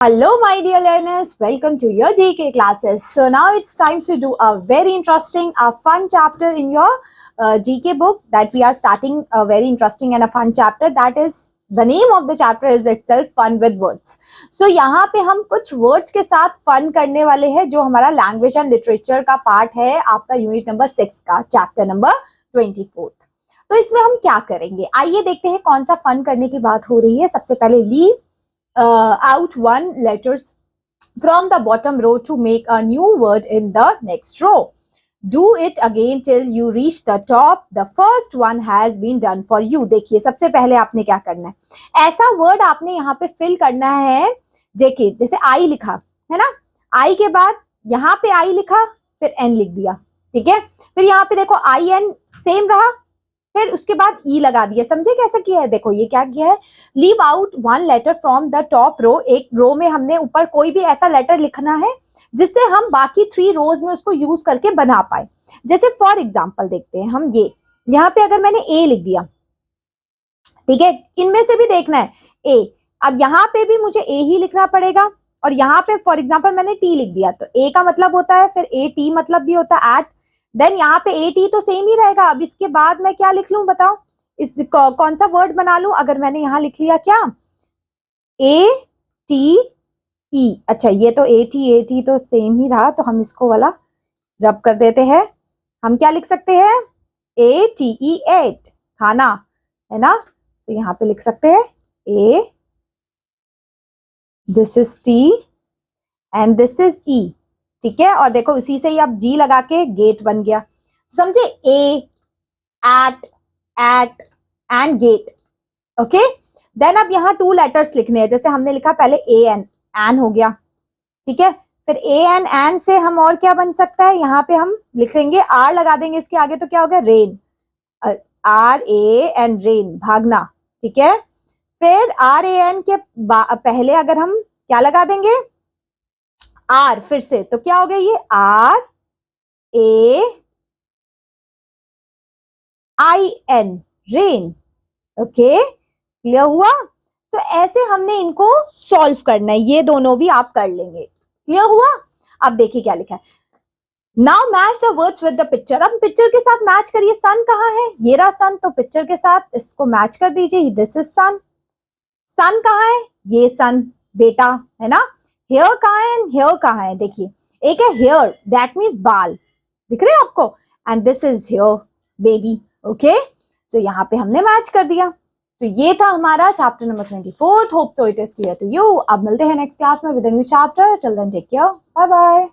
Hello, my dear learners. Welcome to your GK classes. So now it's time to do a very interesting, a fun chapter in your GK book that we are starting a very interesting and a fun chapter. That is the name of the chapter is itself fun with words. So यहाँ पे हम कुछ words के साथ fun करने वाले हैं जो हमारा language and literature का part है आपका unit number 6 का chapter number 24. तो इसमें हम क्या करेंगे आइए देखते हैं कौन सा fun करने की बात हो रही है. सबसे पहले leave out one letters from the bottom row to make a new word in the next row. Do it again till you reach the top. The first one has been done for you. देखिए सबसे पहले आपने क्या करना है, ऐसा word आपने यहाँ पे फिल करना है. देखिए जैसे आई लिखा है ना, आई के बाद यहाँ पे आई लिखा फिर एन लिख दिया, ठीक है. फिर यहाँ पे देखो आई एन सेम रहा, फिर उसके बाद ई लगा दिया. समझे कैसे किया है? देखो ये क्या किया है, leave out one letter from the top row. एक रो में हमने ऊपर कोई भी ऐसा लेटर लिखना है जिससे हम बाकी 3 रोज में उसको यूज करके बना पाए. जैसे फॉर एग्जांपल देखते हैं हम, ये यहाँ पे अगर मैंने ए लिख दिया, ठीक है, इनमें से भी देखना है ए. अब यहाँ पे भी मुझे ए ही लिखना पड़ेगा और यहाँ पे फॉर एग्जाम्पल मैंने टी लिख दिया तो ए का मतलब होता है, फिर ए टी मतलब भी होता है एट. देन यहाँ पे ए टी तो सेम ही रहेगा. अब इसके बाद मैं क्या लिख लूं बताओ, इस कौन सा वर्ड बना लूं? अगर मैंने यहाँ लिख लिया क्या, ए टी ई. अच्छा ये तो ए टी तो सेम ही रहा, तो हम इसको वाला रब कर देते हैं. हम क्या लिख सकते हैं, ए टी ई एट, खाना है ना. तो यहाँ पे लिख सकते हैं A, this is T and this is E, ठीक है. और देखो इसी से ही अब जी लगा के गेट बन गया. समझे, A at at and gate. Okay, then अब यहाँ 2 लेटर्स लिखने हैं. जैसे हमने लिखा पहले ए एन, एन हो गया, ठीक है. फिर ए एन से हम और क्या बन सकता है, यहाँ पे हम लिखेंगे आर लगा देंगे इसके आगे, तो क्या हो गया rain, R A N rain, भागना, ठीक है. फिर आर ए एन के पहले अगर हम क्या लगा देंगे, आर फिर से, तो क्या हो गया ये R A I N, rain. Okay, clear हुआ. तो ऐसे हमने इनको सॉल्व करना है, ये दोनों भी आप कर लेंगे. क्लियर हुआ. अब देखिए क्या लिखा है, now match the words with the picture. अब पिक्चर के साथ मैच करिए. सन कहाँ है, ये रहा सन, तो पिक्चर के साथ इसको मैच कर दीजिए. दिस इज सन. सन कहाँ है, ये सन बेटा है ना. हेयर कहाँ है, हेयर कहाँ है, देखिए एक है हेयर, दैट मीन्स बाल, दिख रहे हैं आपको, and this is here baby. Okay, so यहाँ पे हमने मैच कर दिया. तो ये था हमारा chapter number 24. Hope so it is clear to you. अब मिलते हैं नेक्स्ट क्लास में with a new chapter. Till then take care, bye bye.